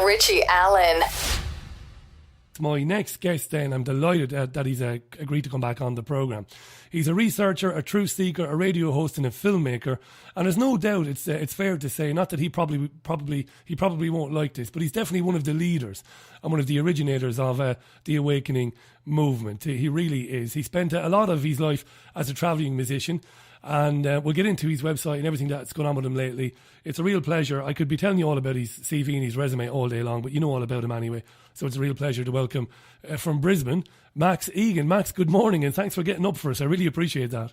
Richie Allen. My next guest then, I'm delighted that he's agreed to come back on the programme. He's a researcher, a truth seeker, a radio host and a filmmaker, and there's no doubt it's fair to say, not that he probably won't like this, but he's definitely one of the leaders and one of the originators of the Awakening movement. He really is. He spent a lot of his life as a travelling musician, and we'll get into his website and everything that's going on with him lately. It's a real pleasure. I could be telling you all about his CV and his resume all day long, but you know all about him anyway. So it's a real pleasure to welcome from Brisbane, Max Igan. Max, good morning, and thanks for getting up for us. I really appreciate that.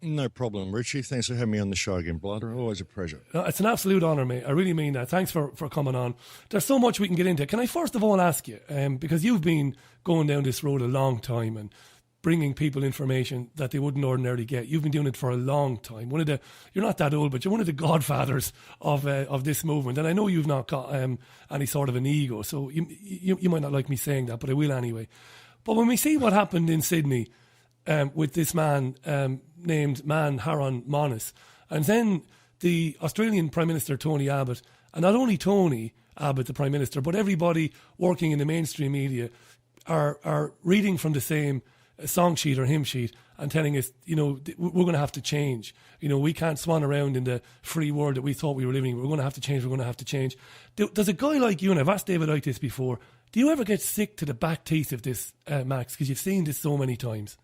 No problem, Richie. Thanks for having me on the show again, Blood. Always a pleasure. It's an absolute honour, mate. I really mean that. Thanks for coming on. There's so much we can get into. Can I first of all ask you, because you've been going down this road a long time and bringing people information that they wouldn't ordinarily get. You've been doing it for a long time. You're not that old, but you're one of the godfathers of this movement. And I know you've not got any sort of an ego, so you might not like me saying that, but I will anyway. But when we see what happened in Sydney with this man named Haron Monis, and then the Australian Prime Minister Tony Abbott, and not only Tony Abbott, the Prime Minister, but everybody working in the mainstream media are reading from the same song sheet or hymn sheet and telling us, we're going to have to change. We can't swan around in the free world that we thought we were living in. We're going to have to change. Does a guy like you, and I've asked David Icke this before, do you ever get sick to the back teeth of this, Max? Because you've seen this so many times.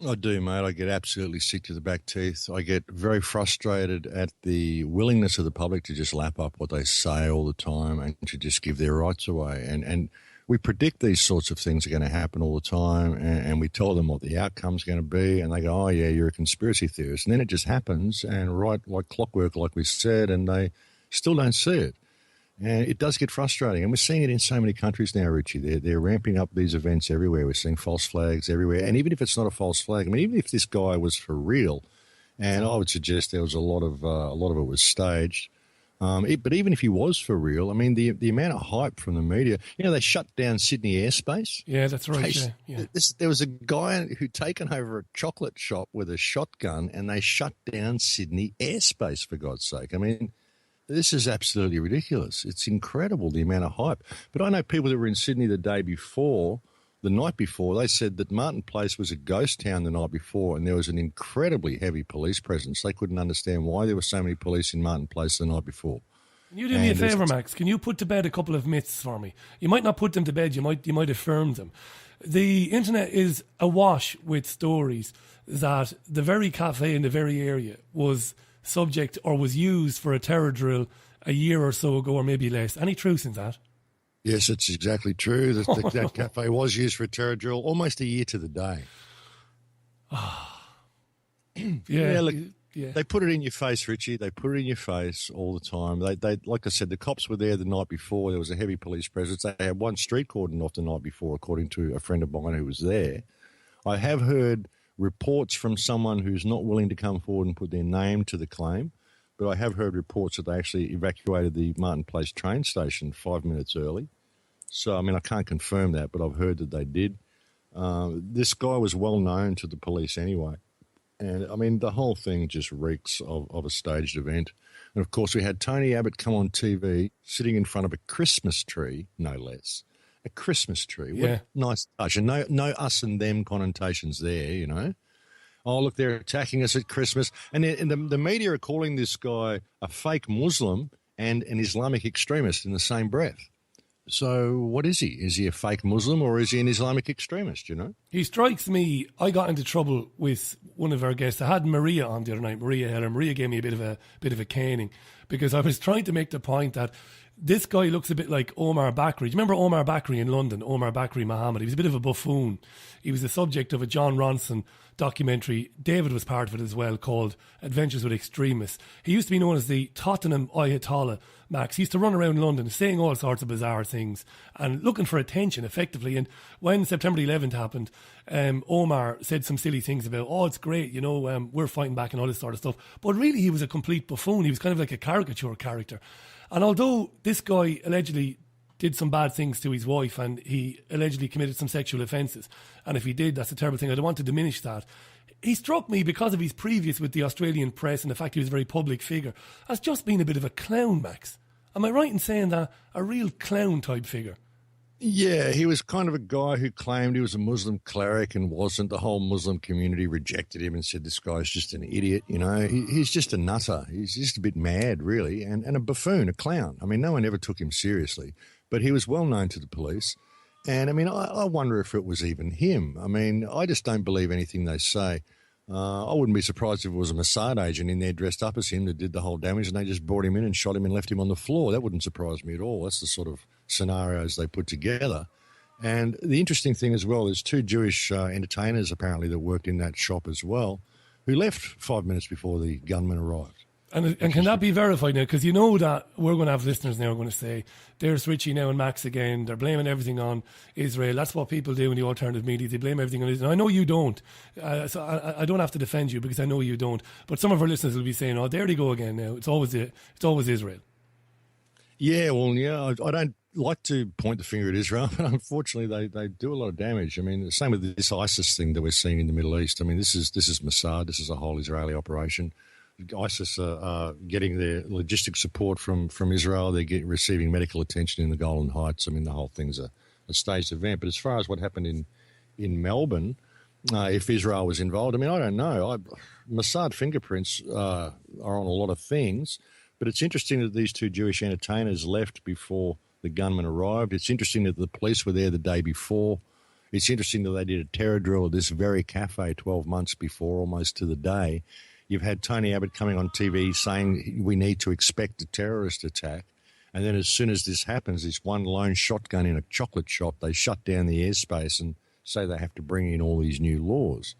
I do, mate. I get absolutely sick to the back teeth. I get very frustrated at the willingness of the public to just lap up what they say all the time and to just give their rights away. And we predict these sorts of things are going to happen all the time, and we tell them what the outcome's going to be, and they go, oh, yeah, you're a conspiracy theorist. And then it just happens, and right like clockwork, like we said, and they still don't see it. And it does get frustrating. And we're seeing it in so many countries now, Richie. They're ramping up these events everywhere. We're seeing false flags everywhere. And even if it's not a false flag, I mean, even if this guy was for real, and I would suggest there was a lot of it was staged, but even if he was for real, I mean, the amount of hype from the media, they shut down Sydney airspace. Yeah, that's right. Yeah. There was a guy who'd taken over a chocolate shop with a shotgun, and they shut down Sydney airspace, for God's sake. I mean, this is absolutely ridiculous. It's incredible, the amount of hype. But I know people that were in Sydney the night before, they said that Martin Place was a ghost town the night before, and there was an incredibly heavy police presence. They couldn't understand why there were so many police in Martin Place the night before. Can you do me a favour, Max? Can you put to bed a couple of myths for me? You might not put them to bed, you might affirm them. The internet is awash with stories that the very cafe in the very area was subject or was used for a terror drill a year or so ago, or maybe less. Any truth in that? Yes, it's exactly true. That cafe was used for a terror drill almost a year to the day. They put it in your face, Richie. They put it in your face all the time. They like I said, the cops were there the night before. There was a heavy police presence. They had one street cordoned off the night before, according to a friend of mine who was there. I have heard reports from someone who's not willing to come forward and put their name to the claim, but I have heard reports that they actually evacuated the Martin Place train station 5 minutes early. So, I mean, I can't confirm that, but I've heard that they did. This guy was well known to the police anyway. And, I mean, the whole thing just reeks of a staged event. And, of course, we had Tony Abbott come on TV sitting in front of a Christmas tree, no less. A Christmas tree. What a nice touch. And no us and them connotations there, Oh, look, they're attacking us at Christmas. And the media are calling this guy a fake Muslim and an Islamic extremist in the same breath. So what is he? Is he a fake Muslim or is he an Islamic extremist, He strikes me, I got into trouble with one of our guests. I had Maria on the other night, Maria Heller. Maria gave me a bit of a caning because I was trying to make the point that this guy looks a bit like Omar Bakri. Do you remember Omar Bakri in London? Omar Bakri Mohammed. He was a bit of a buffoon. He was the subject of a John Ronson documentary. David was part of it as well, called Adventures with Extremists. He used to be known as the Tottenham Ayatollah, Max. He used to run around London saying all sorts of bizarre things and looking for attention, effectively. And when September 11th happened, Omar said some silly things about, it's great, we're fighting back and all this sort of stuff. But really, he was a complete buffoon. He was kind of like a caricature character. And although this guy allegedly did some bad things to his wife and he allegedly committed some sexual offences, and if he did, that's a terrible thing. I don't want to diminish that. He struck me, because of his previous with the Australian press and the fact he was a very public figure, as just being a bit of a clown, Max. Am I right in saying that? A real clown type figure. Yeah, he was kind of a guy who claimed he was a Muslim cleric and wasn't. The whole Muslim community rejected him and said, this guy's just an idiot, you know. He's just a nutter. He's just a bit mad, really, and a buffoon, a clown. I mean, no one ever took him seriously, but he was well known to the police. And, I mean, I wonder if it was even him. I mean, I just don't believe anything they say. I wouldn't be surprised if it was a Mossad agent in there dressed up as him that did the whole damage, and they just brought him in and shot him and left him on the floor. That wouldn't surprise me at all. That's the sort of scenarios they put together. And the interesting thing as well, there's two Jewish entertainers apparently that worked in that shop as well, who left 5 minutes before the gunman arrived. And can that be verified now? Because you know that we're going to have listeners now who are going to say, there's Richie now and Max again. They're blaming everything on Israel. That's what people do in the alternative media. They blame everything on Israel. I know you don't. So I don't have to defend you because I know you don't. But some of our listeners will be saying, oh, there they go again now. It's always Israel. Yeah, well, yeah, I don't like to point the finger at Israel, but unfortunately they do a lot of damage. I mean, the same with this ISIS thing that we're seeing in the Middle East. I mean, this is Mossad. This is a whole Israeli operation. ISIS are getting their logistic support from Israel. They're receiving medical attention in the Golan Heights. I mean, the whole thing's a staged event. But as far as what happened in Melbourne, if Israel was involved, I mean, I don't know. Mossad fingerprints are on a lot of things, but it's interesting that these two Jewish entertainers left before the gunman arrived. It's interesting that the police were there the day before. It's interesting that they did a terror drill at this very cafe 12 months before, almost to the day. You've had Tony Abbott coming on TV saying we need to expect a terrorist attack. And then as soon as this happens, this one lone shotgun in a chocolate shop, they shut down the airspace and say they have to bring in all these new laws.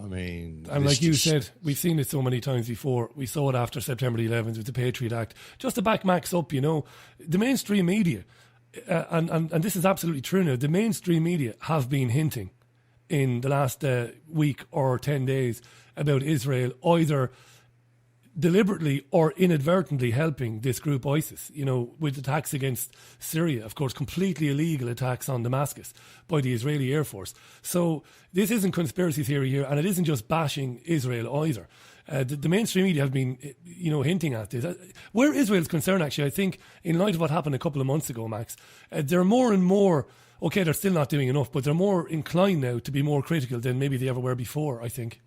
I mean... And like you said, we've seen it so many times before. We saw it after September the 11th with the Patriot Act. Just to back Max up, you know, the mainstream media, and this is absolutely true now, the mainstream media have been hinting in the last week or 10 days about Israel either deliberately or inadvertently helping this group ISIS, you know, with attacks against Syria, of course, completely illegal attacks on Damascus by the Israeli Air Force. So this isn't conspiracy theory here, and it isn't just bashing Israel either. The mainstream media have been, you know, hinting at this. Where Israel's concerned, actually, I think, in light of what happened a couple of months ago, Max, they're more and more, okay, they're still not doing enough, but they're more inclined now to be more critical than maybe they ever were before, I think.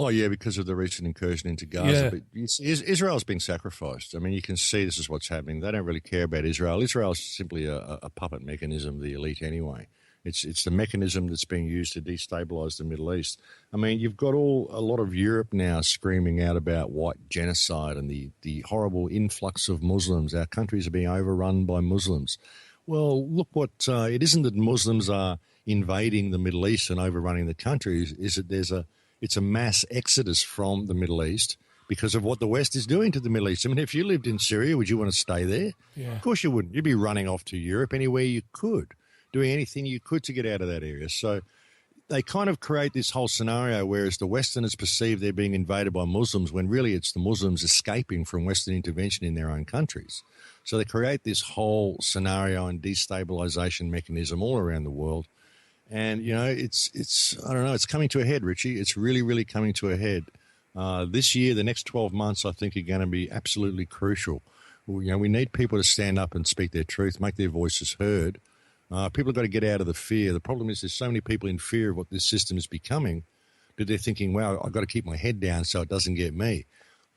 Oh, yeah, because of the recent incursion into Gaza. Yeah. But Israel's been sacrificed. I mean, you can see this is what's happening. They don't really care about Israel. Israel's simply a puppet mechanism of the elite anyway. It's the mechanism that's being used to destabilise the Middle East. I mean, you've got a lot of Europe now screaming out about white genocide and the horrible influx of Muslims. Our countries are being overrun by Muslims. Well, look what it isn't that Muslims are invading the Middle East and overrunning the countries. Is that it's a mass exodus from the Middle East because of what the West is doing to the Middle East. I mean, if you lived in Syria, would you want to stay there? Yeah. Of course you wouldn't. You'd be running off to Europe anywhere you could, doing anything you could to get out of that area. So they kind of create this whole scenario whereas the Westerners perceive they're being invaded by Muslims when really it's the Muslims escaping from Western intervention in their own countries. So they create this whole scenario and destabilization mechanism all around the world. And, you know, it's I don't know, it's coming to a head, Richie. It's really, really coming to a head. This year, the next 12 months, I think, are going to be absolutely crucial. You know, we need people to stand up and speak their truth, make their voices heard. People have got to get out of the fear. The problem is there's so many people in fear of what this system is becoming that they're thinking, wow, I've got to keep my head down so it doesn't get me.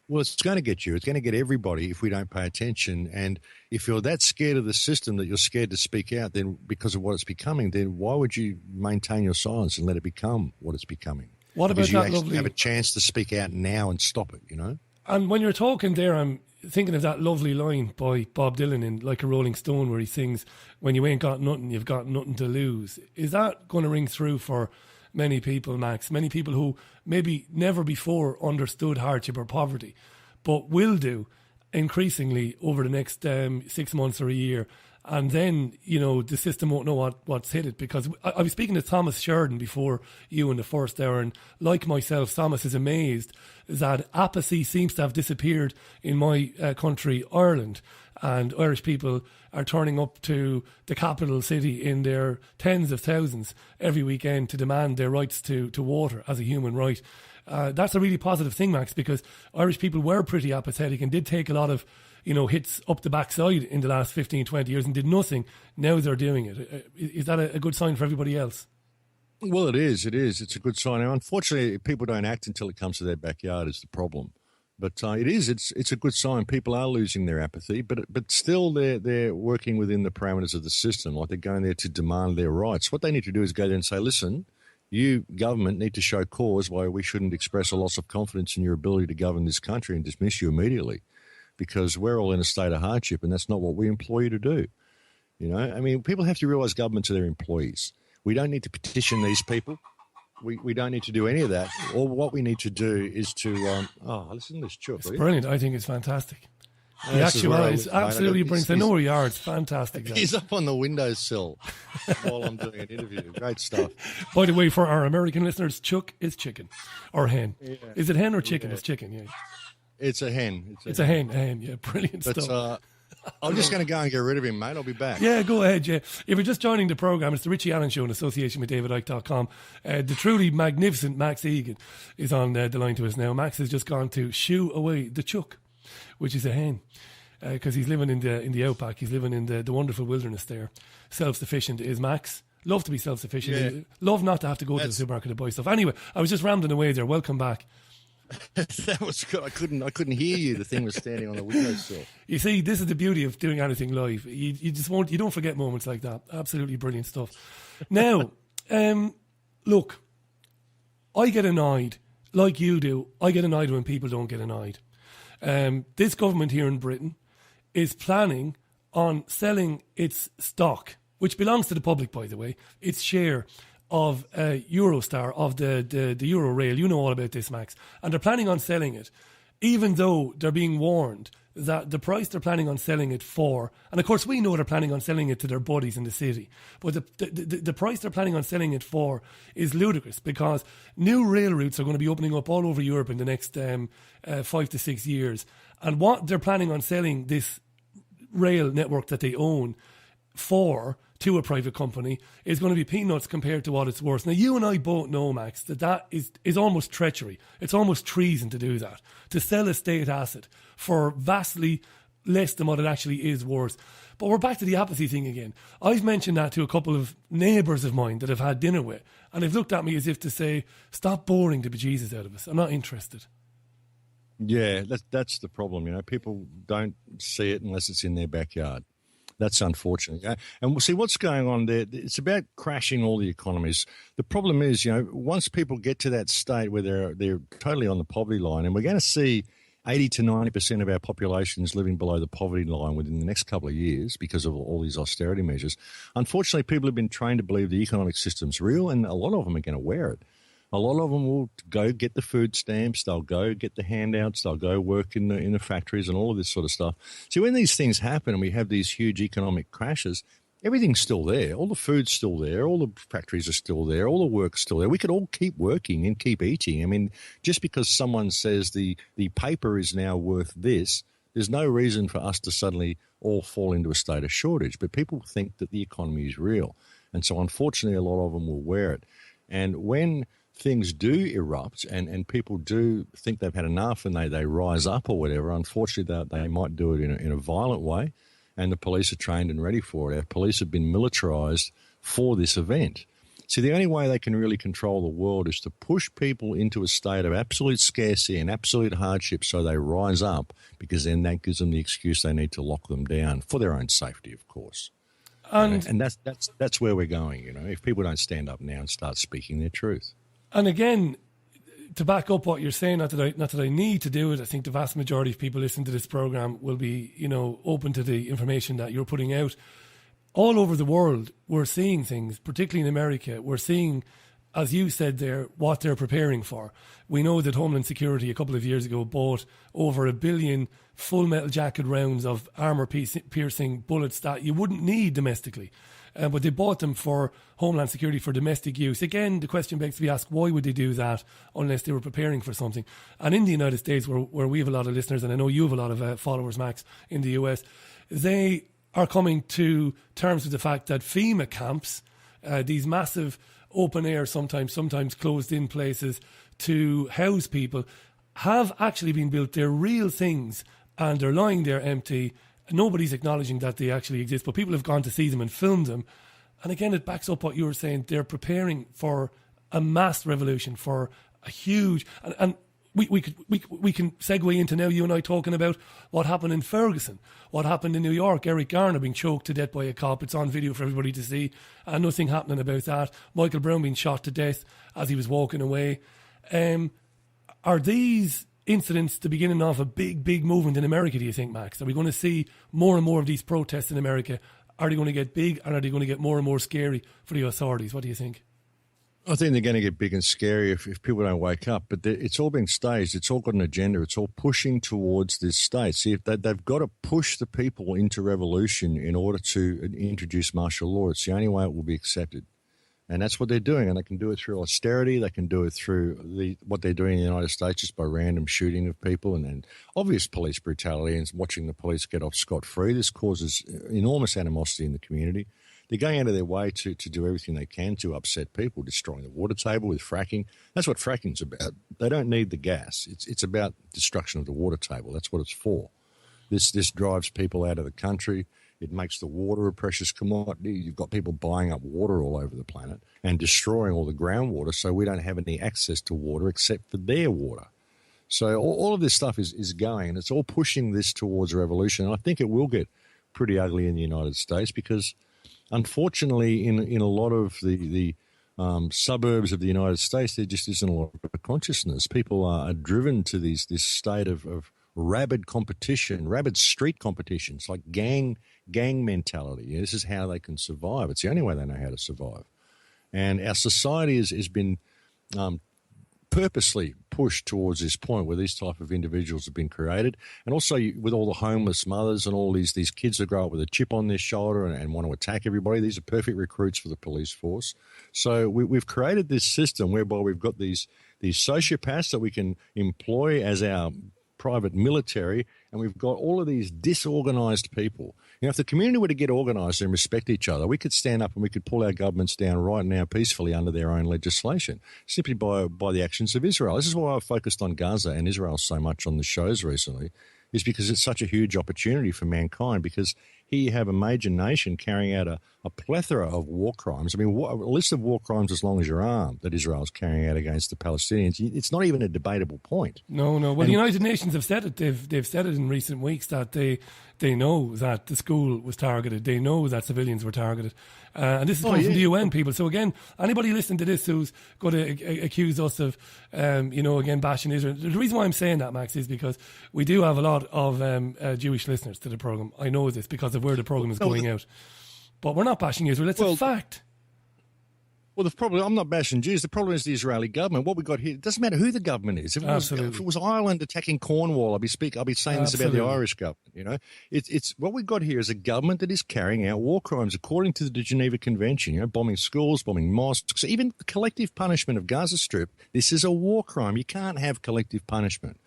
Well, it's going to get you. It's going to get everybody if we don't pay attention. And if you're that scared of the system that you're scared to speak out, then because of what it's becoming, then why would you maintain your silence and let it become what it's becoming? What about because you that actually lovely... have a chance to speak out now and stop it, you know? And when you're talking there, I'm thinking of that lovely line by Bob Dylan in Like a Rolling Stone where he sings, when you ain't got nothing, you've got nothing to lose. Is that going to ring through for many people, Max? Many people who maybe never before understood hardship or poverty, but will do increasingly over the next 6 months or a year. And then, you know, the system won't know what's hit it. Because I was speaking to Thomas Sheridan before you in the first hour, and like myself, Thomas is amazed that apathy seems to have disappeared in my country, Ireland. And Irish people are turning up to the capital city in their tens of thousands every weekend to demand their rights to water as a human right. That's a really positive thing, Max, because Irish people were pretty apathetic and did take a lot of, hits up the backside in the last 15, 20 years and did nothing. Now they're doing it. Is that a good sign for everybody else? Well, it is. It is. It's a good sign. Now, unfortunately, people don't act until it comes to their backyard is the problem. But it is. It's a good sign. People are losing their apathy, but still they're working within the parameters of the system. Like they're going there to demand their rights. What they need to do is go there and say, listen, you, government, need to show cause why we shouldn't express a loss of confidence in your ability to govern this country and dismiss you immediately, because we're all in a state of hardship, and that's not what we employ you to do. I mean, people have to realise governments are their employees. We don't need to petition these people. We don't need to do any of that. All what we need to do is to listen to this chook. It's brilliant. I think it's fantastic. The actuality absolutely brings. I know where you are. It's fantastic. He's up on the windowsill while I'm doing an interview. Great stuff. By the way, for our American listeners, chook is chicken or hen. Yeah. Is it hen or chicken? Yeah. It's chicken. Yeah. It's a hen. It's a hen. A hen. Yeah, brilliant stuff. I'm just going to go and get rid of him, mate. I'll be back. Yeah, go ahead, yeah. If you're just joining the programme, it's the Richie Allen Show in association with DavidIke.com. The truly magnificent Max Igan is on the line to us now. Max has just gone to shoo away the chook, which is a hen, because he's living in the outback. He's living in the wonderful wilderness there. Self-sufficient is Max. Love to be self-sufficient. Yeah. Love not to have to go to the supermarket to buy stuff. Anyway, I was just rambling away there. Welcome back. That was good. I couldn't hear you. The thing was standing on the windowsill. You see, this is the beauty of doing anything live. You just won't. You don't forget moments like that. Absolutely brilliant stuff. Now, look, I get annoyed like you do. I get annoyed when people don't get annoyed. This government here in Britain is planning on selling its stock, which belongs to the public, by the way, its share of Eurostar, of the Euro Rail. You know all about this, Max. And they're planning on selling it, even though they're being warned that the price they're planning on selling it for, and of course we know they're planning on selling it to their buddies in the city, but the price they're planning on selling it for is ludicrous, because new rail routes are going to be opening up all over Europe in the next 5 to 6 years. And what they're planning on selling this rail network that they own for to a private company is going to be peanuts compared to what it's worth. Now, you and I both know, Max, that is almost treachery. It's almost treason to do that, to sell a state asset for vastly less than what it actually is worth. But we're back to the apathy thing again. I've mentioned that to a couple of neighbours of mine that I've had dinner with, and they've looked at me as if to say, stop boring the bejesus out of us. I'm not interested. Yeah, that's the problem. People don't see it unless it's in their backyard. That's unfortunate. And we'll see what's going on there. It's about crashing all the economies. The problem is, once people get to that state where they're totally on the poverty line, and we're going to see 80 to 90% of our population is living below the poverty line within the next couple of years because of all these austerity measures. Unfortunately, people have been trained to believe the economic system's real, and a lot of them are going to wear it. A lot of them will go get the food stamps, they'll go get the handouts, they'll go work in the factories and all of this sort of stuff. So when these things happen and we have these huge economic crashes, everything's still there. All the food's still there. All the factories are still there. All the work's still there. We could all keep working and keep eating. I mean, just because someone says the paper is now worth this, there's no reason for us to suddenly all fall into a state of shortage. But people think that the economy is real. And so unfortunately, a lot of them will wear it. And when things do erupt and people do think they've had enough and they rise up or whatever, unfortunately they might do it in a violent way, and the police are trained and ready for it. Our police have been militarised for this event. See, the only way they can really control the world is to push people into a state of absolute scarcity and absolute hardship so they rise up, because then that gives them the excuse they need to lock them down for their own safety, of course. And that's where we're going, if people don't stand up now and start speaking their truth. And again, to back up what you're saying, not that I need to do it, I think the vast majority of people listening to this program will be, open to the information that you're putting out. All over the world, we're seeing things, particularly in America. We're seeing, as you said there, what they're preparing for. We know that Homeland Security a couple of years ago bought over 1 billion full metal jacket rounds of armour-piercing bullets that you wouldn't need domestically. But they bought them for Homeland Security for domestic use. Again, the question begs to be asked, why would they do that unless they were preparing for something? And in the United States, where we have a lot of listeners, and I know you have a lot of followers, Max, in the US, they are coming to terms with the fact that FEMA camps, these massive open air, sometimes closed in places to house people have actually been built. They're real things, and they're lying there empty. Nobody's acknowledging that they actually exist, but people have gone to see them and filmed them. And again, it backs up what you were saying. They're preparing for a mass revolution, for a huge... And we can segue into now you and I talking about what happened in Ferguson, what happened in New York, Eric Garner being choked to death by a cop. It's on video for everybody to see, and nothing happening about that. Michael Brown being shot to death as he was walking away. Are these incidents the beginning of a big movement in America, do you think, Max? Are we going to see more and more of these protests in America? Are they going to get big, and are they going to get more and more scary for the authorities? What do you think? I think they're going to get big and scary if people don't wake up. But it's all been staged. It's all got an agenda. It's all pushing towards this state. See, if they've got to push the people into revolution in order to introduce martial law. It's the only way it will be accepted. And that's what they're doing. And they can do it through austerity. They can do it through what they're doing in the United States, just by random shooting of people and obvious police brutality and watching the police get off scot-free. This causes enormous animosity in the community. They're going out of their way to do everything they can to upset people, destroying the water table with fracking. That's what fracking's about. They don't need the gas. It's about destruction of the water table. That's what it's for. This drives people out of the country. It makes the water a precious commodity. You've got people buying up water all over the planet and destroying all the groundwater, so we don't have any access to water except for their water. So all of this stuff is going, and it's all pushing this towards a revolution. And I think it will get pretty ugly in the United States because, unfortunately, in a lot of the suburbs of the United States, there just isn't a lot of consciousness. People are driven to this state of rabid competition, rabid street competitions, like gang mentality. This is how they can survive. It's the only way they know how to survive. And our society has been purposely pushed towards this point where these type of individuals have been created. And also with all the homeless mothers and all these kids that grow up with a chip on their shoulder and want to attack everybody, these are perfect recruits for the police force. So we've created this system whereby we've got these sociopaths that we can employ as our private military, and we've got all of these disorganized people. You know, if the community were to get organized and respect each other, we could stand up and we could pull our governments down right now peacefully under their own legislation, simply by the actions of Israel. This is why I've focused on Gaza and Israel so much on the shows recently, is because it's such a huge opportunity for mankind, because here you have a major nation carrying out a plethora of war crimes. I mean, a list of war crimes as long as your arm that Israel's carrying out against the Palestinians. It's not even a debatable point. No. Well, the United Nations have said it. They've said it in recent weeks that they know that the school was targeted. They know that civilians were targeted. And this is coming from the UN people. So again, anybody listening to this who's going to accuse us of, again, bashing Israel. The reason why I'm saying that, Max, is because we do have a lot of Jewish listeners to the programme. I know this because of where the programme is going out. But we're not bashing Israel. It's a fact. Well, I'm not bashing Jews. The problem is the Israeli government. What we got here, it doesn't matter who the government is. If it was Ireland attacking Cornwall, I'd be saying this about the Irish government. You know, it's what we got here is a government that is carrying out war crimes according to the Geneva Convention. You know, bombing schools, bombing mosques, even the collective punishment of Gaza Strip. This is a war crime. You can't have collective punishment.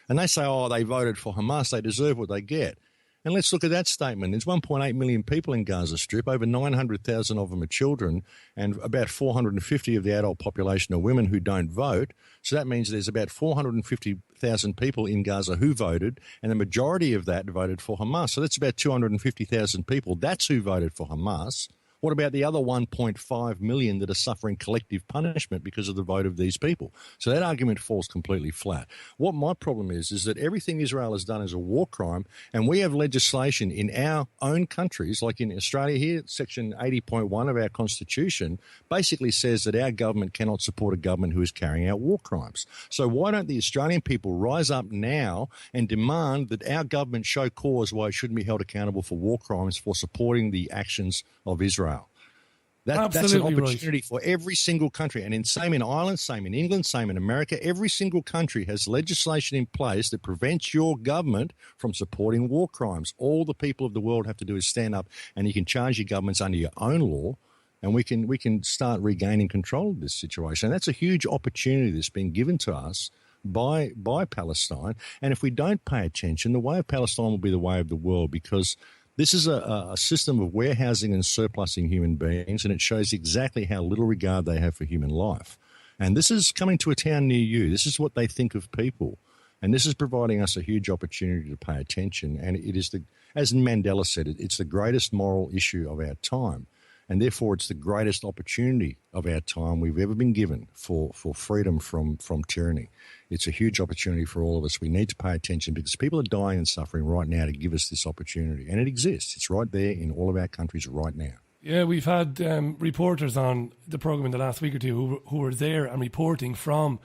And they say, they voted for Hamas. They deserve what they get. And let's look at that statement. There's 1.8 million people in Gaza Strip. Over 900,000 of them are children, and about 450 of the adult population are women who don't vote. So that means there's about 450,000 people in Gaza who voted, and the majority of that voted for Hamas. So that's about 250,000 people. That's who voted for Hamas. What about the other 1.5 million that are suffering collective punishment because of the vote of these people? So that argument falls completely flat. What my problem is that everything Israel has done is a war crime, and we have legislation in our own countries, like in Australia here, Section 80.1 of our Constitution basically says that our government cannot support a government who is carrying out war crimes. So why don't the Australian people rise up now and demand that our government show cause why it shouldn't be held accountable for war crimes for supporting the actions of Israel? That's an opportunity for every single country. And same in Ireland, same in England, same in America. Every single country has legislation in place that prevents your government from supporting war crimes. All the people of the world have to do is stand up, and you can charge your governments under your own law, and we can start regaining control of this situation. And that's a huge opportunity that's been given to us by Palestine. And if we don't pay attention, the way of Palestine will be the way of the world, because this is a system of warehousing and surplusing human beings, and it shows exactly how little regard they have for human life. And this is coming to a town near you. This is what they think of people. And this is providing us a huge opportunity to pay attention. And it is as Mandela said, it's the greatest moral issue of our time. And therefore, it's the greatest opportunity of our time we've ever been given for freedom from tyranny. It's a huge opportunity for all of us. We need to pay attention because people are dying and suffering right now to give us this opportunity. And it exists. It's right there in all of our countries right now. Yeah, we've had reporters on the programme in the last week or two who were there and reporting from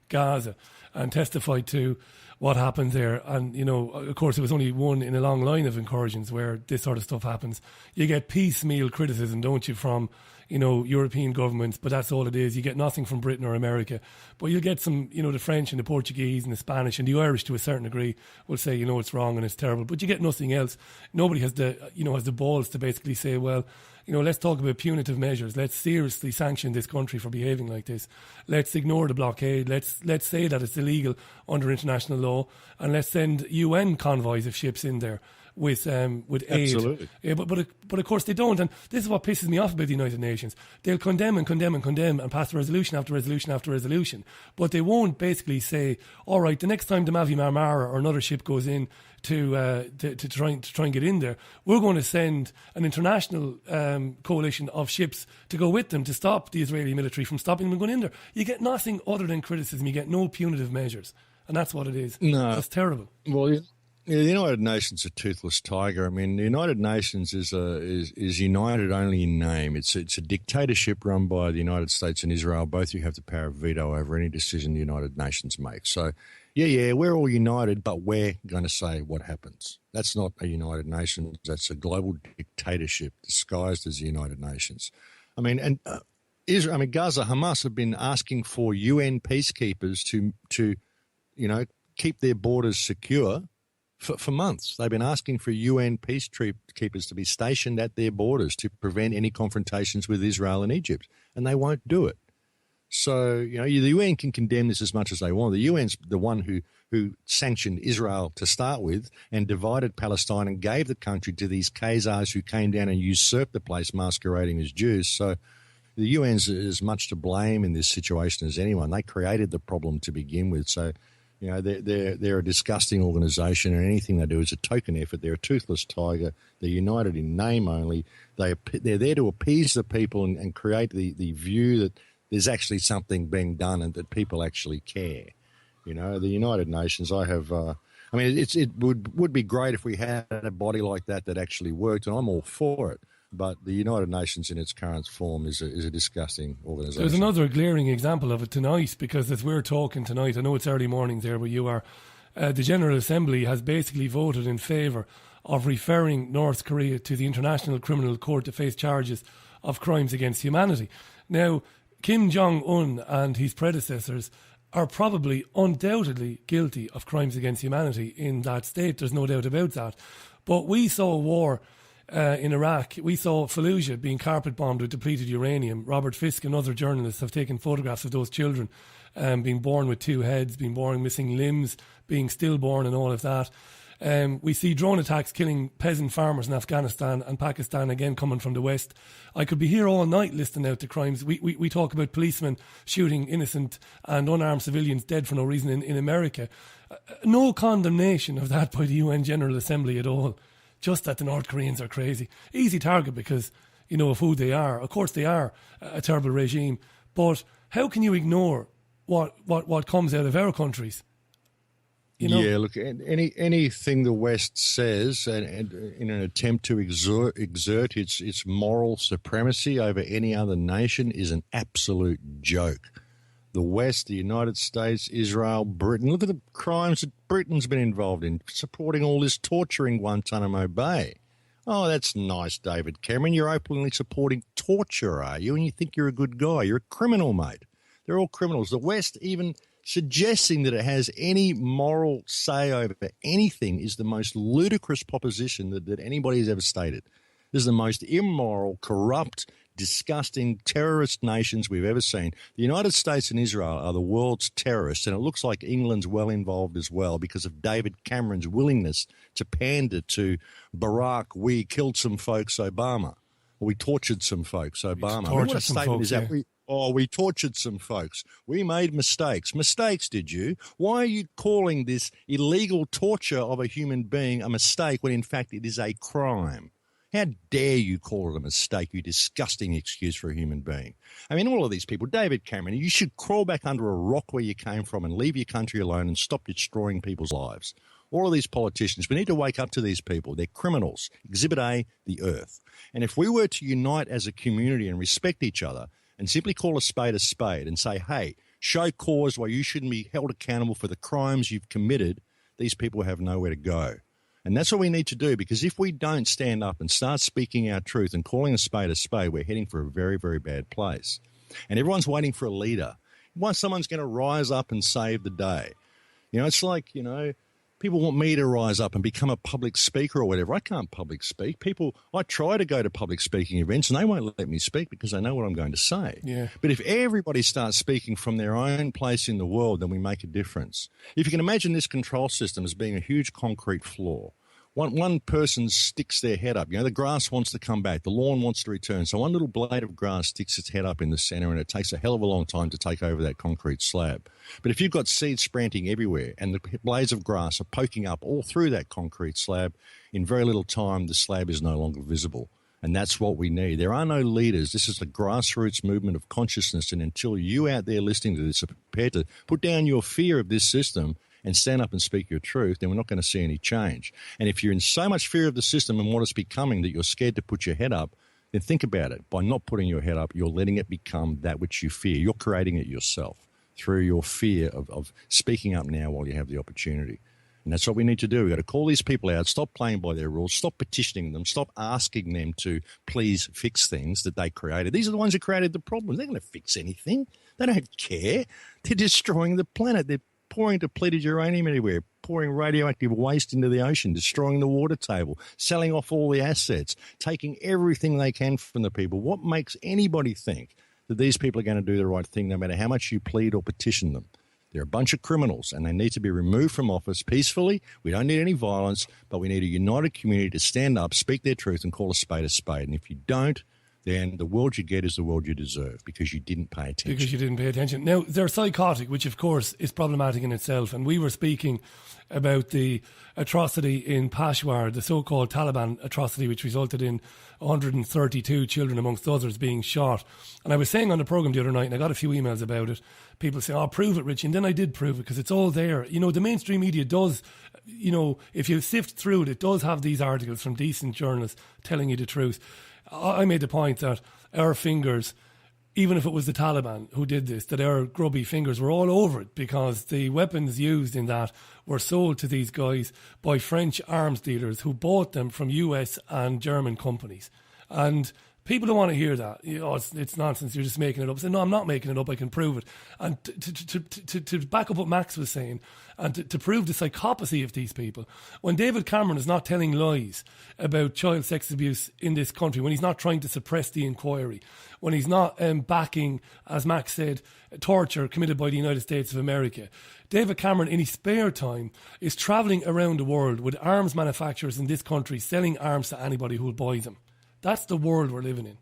Gaza and testified to what happened there. And, of course, it was only one in a long line of incursions where this sort of stuff happens. You get piecemeal criticism, don't you, from, European governments, but that's all it is. You get nothing from Britain or America. But you'll get some, the French and the Portuguese and the Spanish and the Irish to a certain degree will say, it's wrong and it's terrible. But you get nothing else. Nobody has the balls to basically say, well, let's talk about punitive measures. Let's seriously sanction this country for behaving like this. Let's ignore the blockade. Let's say that it's illegal under international law, and let's send UN convoys of ships in there with aid. Absolutely. Yeah, but of course they don't, and this is what pisses me off about the United Nations. They'll condemn and pass resolution after resolution after resolution, but they won't basically say, all right, the next time the Mavi Marmara or another ship goes in to try and get in there, we're going to send an international coalition of ships to go with them to stop the Israeli military from stopping them going in there. You get nothing other than criticism. You get no punitive measures, and that's what it is. No, that's terrible. Well, yeah, the United Nations is a toothless tiger. I mean, the United Nations is united only in name. It's a dictatorship run by the United States and Israel, both who have the power of veto over any decision the United Nations makes. So, yeah, we're all united, but we're going to say what happens. That's not a United Nations. That's a global dictatorship disguised as the United Nations. I mean, and Gaza, Hamas have been asking for UN peacekeepers to keep their borders secure for months. They've been asking for UN peacekeepers to be stationed at their borders to prevent any confrontations with Israel and Egypt, and they won't do it. So, the UN can condemn this as much as they want. The UN's the one who sanctioned Israel to start with and divided Palestine and gave the country to these Khazars who came down and usurped the place masquerading as Jews. So the UN's as much to blame in this situation as anyone. They created the problem to begin with. So, they're a disgusting organisation, and anything they do is a token effort. They're a toothless tiger. They're united in name only. They're there to appease the people and create the view that there's actually something being done and that people actually care. The United Nations, it would be great if we had a body like that actually worked, and I'm all for it. But the United Nations in its current form is a disgusting organisation. There's another glaring example of it tonight, because as we're talking tonight, I know it's early mornings there where you are, the General Assembly has basically voted in favour of referring North Korea to the International Criminal Court to face charges of crimes against humanity. Now, Kim Jong-un and his predecessors are probably undoubtedly guilty of crimes against humanity in that state. There's no doubt about that. But we saw a war in Iraq. We saw Fallujah being carpet bombed with depleted uranium. Robert Fisk and other journalists have taken photographs of those children being born with two heads, being born missing limbs, being stillborn and all of that. We see drone attacks killing peasant farmers in Afghanistan and Pakistan, again coming from the West. I could be here all night listing out the crimes. We talk about policemen shooting innocent and unarmed civilians dead for no reason in America. No condemnation of that by the UN General Assembly at all. Just that the North Koreans are crazy. Easy target because, of who they are. Of course they are a terrible regime. But how can you ignore what comes out of our countries? Yeah, look, anything the West says and in an attempt to exert its moral supremacy over any other nation is an absolute joke. The West, the United States, Israel, Britain, look at the crimes that Britain's been involved in, supporting all this torture in Guantanamo Bay. Oh, that's nice, David Cameron. You're openly supporting torture, are you? And you think you're a good guy. You're a criminal, mate. They're all criminals. The West even suggesting that it has any moral say over anything is the most ludicrous proposition that anybody has ever stated. This is the most immoral, corrupt, disgusting terrorist nations we've ever seen. The United States and Israel are the world's terrorists, and it looks like England's well involved as well because of David Cameron's willingness to pander to Barack, we killed some folks, Obama. Or we tortured some folks, Obama. What a statement is that? Oh, we tortured some folks. We made mistakes. Mistakes, did you? Why are you calling this illegal torture of a human being a mistake when in fact it is a crime? How dare you call it a mistake, you disgusting excuse for a human being? I mean, all of these people, David Cameron, you should crawl back under a rock where you came from and leave your country alone and stop destroying people's lives. All of these politicians, we need to wake up to these people. They're criminals. Exhibit A, the earth. And if we were to unite as a community and respect each other and simply call a spade and say, hey, show cause why you shouldn't be held accountable for the crimes you've committed, these people have nowhere to go. And that's what we need to do, because if we don't stand up and start speaking our truth and calling a spade, we're heading for a very, very bad place. And everyone's waiting for a leader. Once someone's going to rise up and save the day. You know, it's like, you know, people want me to rise up and become a public speaker or whatever. I can't public speak. I try to go to public speaking events and they won't let me speak because they know what I'm going to say. Yeah. But if everybody starts speaking from their own place in the world, then we make a difference. If you can imagine this control system as being a huge concrete floor, one person sticks their head up. You know, the grass wants to come back. The lawn wants to return. So one little blade of grass sticks its head up in the center, and it takes a hell of a long time to take over that concrete slab. But if you've got seeds sprouting everywhere and the blades of grass are poking up all through that concrete slab, in very little time, the slab is no longer visible. And that's what we need. There are no leaders. This is the grassroots movement of consciousness. And until you out there listening to this are prepared to put down your fear of this system and stand up and speak your truth, then we're not going to see any change. And if you're in so much fear of the system and what it's becoming that you're scared to put your head up, then think about it. By not putting your head up, you're letting it become that which you fear. You're creating it yourself through your fear of speaking up now while you have the opportunity. And that's what we need to do. We've got to call these people out, stop playing by their rules, stop petitioning them, stop asking them to please fix things that they created. These are the ones who created the problems. They're going to fix anything. They don't care. They're destroying the planet. They're pouring depleted uranium everywhere, pouring radioactive waste into the ocean, destroying the water table, selling off all the assets, taking everything they can from the people. What makes anybody think that these people are going to do the right thing no matter how much you plead or petition them? They're a bunch of criminals, and they need to be removed from office peacefully. We don't need any violence, but we need a united community to stand up, speak their truth, and call a spade a spade. And if you don't, then the world you get is the world you deserve because you didn't pay attention. Because you didn't pay attention. Now, they're psychotic, which, of course, is problematic in itself. And we were speaking about the atrocity in Peshawar, the so-called Taliban atrocity, which resulted in 132 children, amongst others, being shot. And I was saying on the programme the other night, and I got a few emails about it, people saying, oh, prove it, Richie. And then I did prove it because it's all there. You know, the mainstream media does, you know, if you sift through it, it does have these articles from decent journalists telling you the truth. I made the point that our fingers, even if it was the Taliban who did this, that our grubby fingers were all over it because the weapons used in that were sold to these guys by French arms dealers who bought them from US and German companies. And people don't want to hear that. You know, it's nonsense. You're just making it up. I said, no, I'm not making it up. I can prove it. And to back up what Max was saying and to prove the psychopathy of these people, when David Cameron is not telling lies about child sex abuse in this country, when he's not trying to suppress the inquiry, when he's not backing, as Max said, torture committed by the United States of America, David Cameron, in his spare time, is travelling around the world with arms manufacturers in this country selling arms to anybody who will buy them. That's the world we're living in.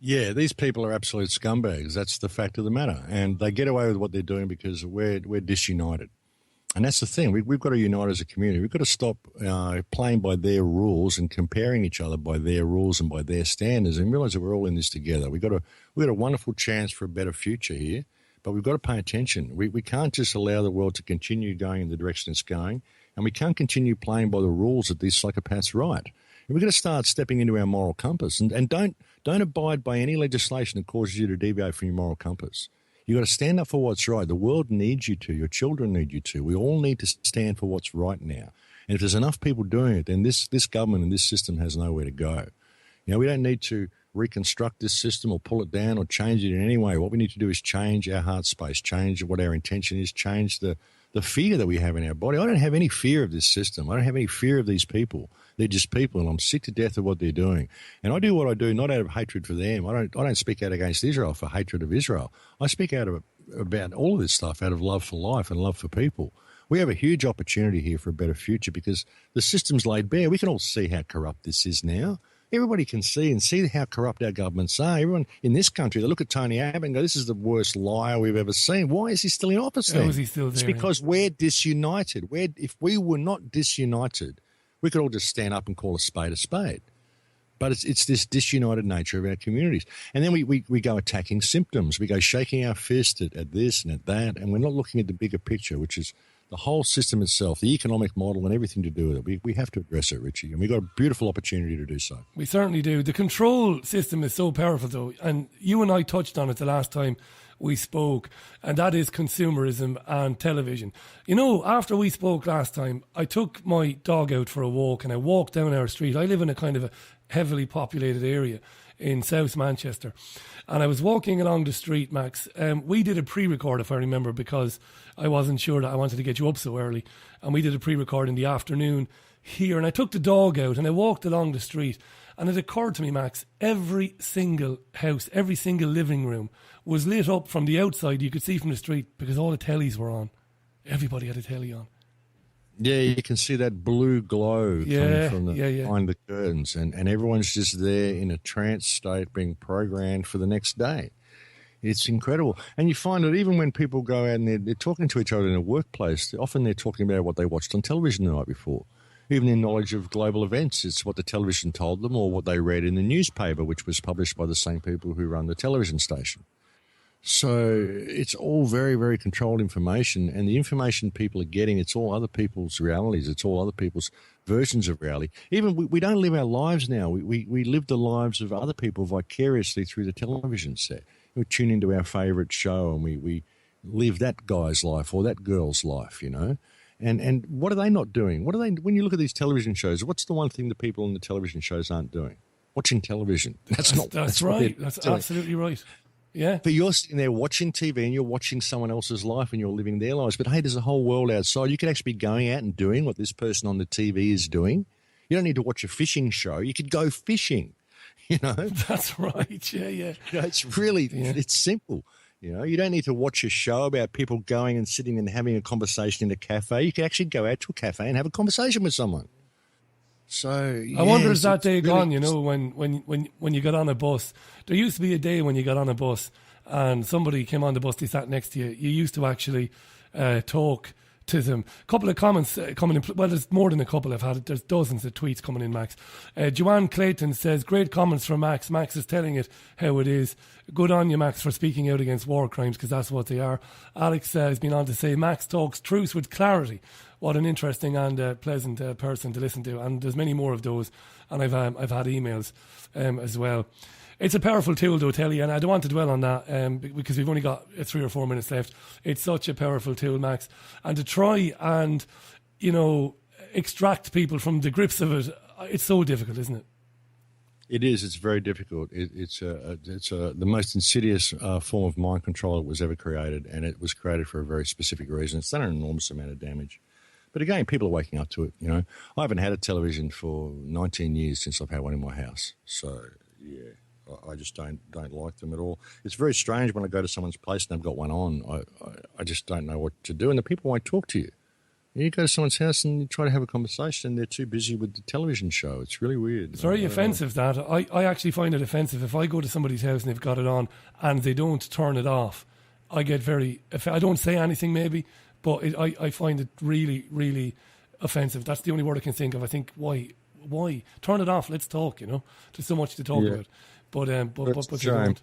Yeah, these people are absolute scumbags. That's the fact of the matter. And they get away with what they're doing because we're disunited. And that's the thing. We've got to unite as a community. We've got to stop playing by their rules and comparing each other by their rules and by their standards and realize that we're all in this together. We've got a wonderful chance for a better future here, but we've got to pay attention. We can't just allow the world to continue going in the direction it's going, and we can't continue playing by the rules that these psychopaths write. And we've got to start stepping into our moral compass and don't abide by any legislation that causes you to deviate from your moral compass. You've got to stand up for what's right. The world needs you to. Your children need you to. We all need to stand for what's right now. And if there's enough people doing it, then this government and this system has nowhere to go. You know, we don't need to reconstruct this system or pull it down or change it in any way. What we need to do is change our heart space, change what our intention is, change the fear that we have in our body. I don't have any fear of this system. I don't have any fear of these people. They're just people, and I'm sick to death of what they're doing. And I do what I do not out of hatred for them. I don't speak out against Israel for hatred of Israel. I speak out about all of this stuff out of love for life and love for people. We have a huge opportunity here for a better future because the system's laid bare. We can all see how corrupt this is now. Everybody can see how corrupt our governments are. Everyone in this country, they look at Tony Abbott and go, this is the worst liar we've ever seen. Why is he still in office then? How is he still there? It's because we're disunited. If we were not disunited, we could all just stand up and call a spade a spade. But it's this disunited nature of our communities. And then we go attacking symptoms. We go shaking our fist at this and at that, and we're not looking at the bigger picture, which is the whole system itself, the economic model and everything to do with it. We have to address it, Richie, and we've got a beautiful opportunity to do so. We certainly do. The control system is so powerful, though, and you and I touched on it the last time we spoke, and that is consumerism and television. You know, after we spoke last time, I took my dog out for a walk, and I walked down our street. I live in a kind of a heavily populated area in South Manchester, and I was walking along the street, Max. We did a pre-record, if I remember, because I wasn't sure that I wanted to get you up so early, and we did a pre-record in the afternoon here, and I took the dog out and I walked along the street, and it occurred to me, Max, every single house, every single living room was lit up from the outside. You could see from the street because all the tellies were on. Everybody had a telly on. Yeah, you can see that blue glow coming from behind the curtains, and everyone's just there in a trance state being programmed for the next day. It's incredible. And you find that even when people go out and they're talking to each other in a workplace, often they're talking about what they watched on television the night before. Even their knowledge of global events, it's what the television told them or what they read in the newspaper, which was published by the same people who run the television station. So it's all very, very controlled information, and the information people are getting, it's all other people's realities. It's all other people's versions of reality. Even we don't live our lives now. We live the lives of other people vicariously through the television set. We tune into our favourite show and we live that guy's life or that girl's life, you know. And what are they not doing? What are they? When you look at these television shows, what's the one thing the people on the television shows aren't doing? Watching television. That's right. That's absolutely right. Yeah. But you're sitting there watching TV and you're watching someone else's life and you're living their lives. But hey, there's a whole world outside. You could actually be going out and doing what this person on the TV is doing. You don't need to watch a fishing show. You could go fishing, you know. That's right. Yeah. You know, it's simple. You know, you don't need to watch a show about people going and sitting and having a conversation in a cafe. You can actually go out to a cafe and have a conversation with someone. So I wonder, is that day gone? You know, when you got on a bus, there used to be a day when you got on a bus and somebody came on the bus, they sat next to you. You used to actually talk to them. A couple of comments coming in. Well, there's more than a couple I've had. There's dozens of tweets coming in, Max. Joanne Clayton says, great comments from Max. Max is telling it how it is. Good on you, Max, for speaking out against war crimes, because that's what they are. Alex has been on to say, Max talks truth with clarity. What an interesting and pleasant person to listen to. And there's many more of those. And I've had emails as well. It's a powerful tool, though, tell you, and I don't want to dwell on that because we've only got 3 or 4 minutes left. It's such a powerful tool, Max. And to try and, you know, extract people from the grips of it, it's so difficult, isn't it? It is. It's very difficult. It's the most insidious form of mind control that was ever created, and it was created for a very specific reason. It's done an enormous amount of damage. But again, people are waking up to it, you know. I haven't had a television for 19 years since I've had one in my house. So, yeah. I just don't like them at all. It's very strange when I go to someone's place and they've got one on. I just don't know what to do, and the people won't talk to you. You go to someone's house and you try to have a conversation, and they're too busy with the television show. It's really weird. It's very offensive, that. I actually find it offensive. If I go to somebody's house and they've got it on and they don't turn it off, I get very... I don't say anything maybe, but I find it really, really offensive. That's the only word I can think of. I think, why? Turn it off, let's talk, you know. There's so much to talk about. But it's a shame.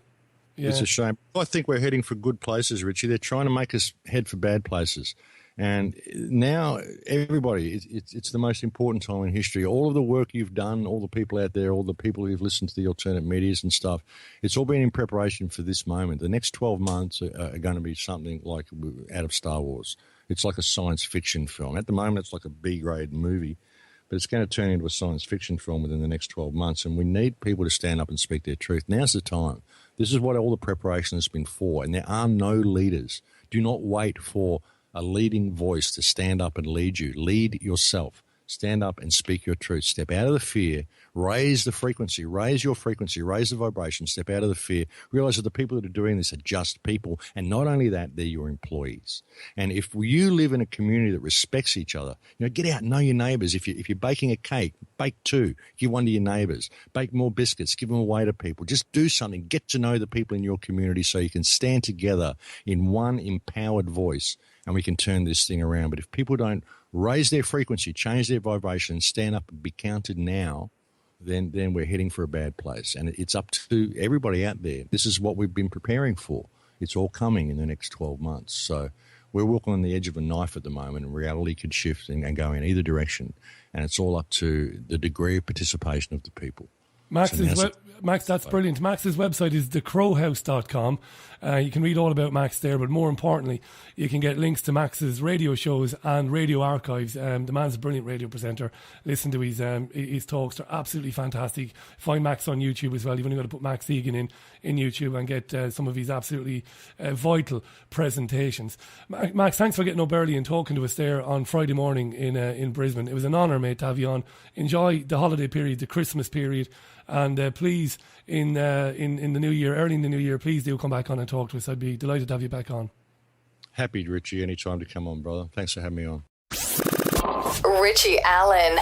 Yeah. It's a shame. I think we're heading for good places, Richie. They're trying to make us head for bad places. And now everybody, it's the most important time in history. All of the work you've done, all the people out there, all the people who've listened to the alternate medias and stuff, it's all been in preparation for this moment. The next 12 months are going to be something like out of Star Wars. It's like a science fiction film. At the moment, it's like a B-grade movie. But it's going to turn into a science fiction film within the next 12 months, and we need people to stand up and speak their truth. Now's the time. This is what all the preparation has been for, and there are no leaders. Do not wait for a leading voice to stand up and lead you. Lead yourself. stand up and speak your truth. Step out of the fear, raise the frequency, raise your frequency, raise the vibration, step out of the fear. Realize that the people that are doing this are just people. And not only that, they're your employees. And if you live in a community that respects each other, get out, know your neighbors. If you're baking a cake, bake 2, give 1 to your neighbors. Bake more biscuits, give them away to people. Just do something. Get to know the people in your community so you can stand together in one empowered voice and we can turn this thing around. But if people don't raise their frequency, change their vibration, stand up and be counted now, then we're heading for a bad place. And it's up to everybody out there. This is what we've been preparing for. It's all coming in the next 12 months. So we're walking on the edge of a knife at the moment, and reality could shift and go in either direction. And it's all up to the degree of participation of the people. Max, that's brilliant. Max's website is thecrowhouse.com. You can read all about Max there, but more importantly, you can get links to Max's radio shows and radio archives. The man's a brilliant radio presenter. Listen to his talks. They're absolutely fantastic. Find Max on YouTube as well. You've only got to put Max Igan in YouTube and get some of his absolutely vital presentations. Max, thanks for getting up early and talking to us there on Friday morning in Brisbane. It was an honour, mate, to have you on. Enjoy the holiday period, the Christmas period. And please, in the new year, early in the new year, please do come back on and talk to us. I'd be delighted to have you back on. Happy, Richie. Anytime to come on, brother. Thanks for having me on. Richie Allen.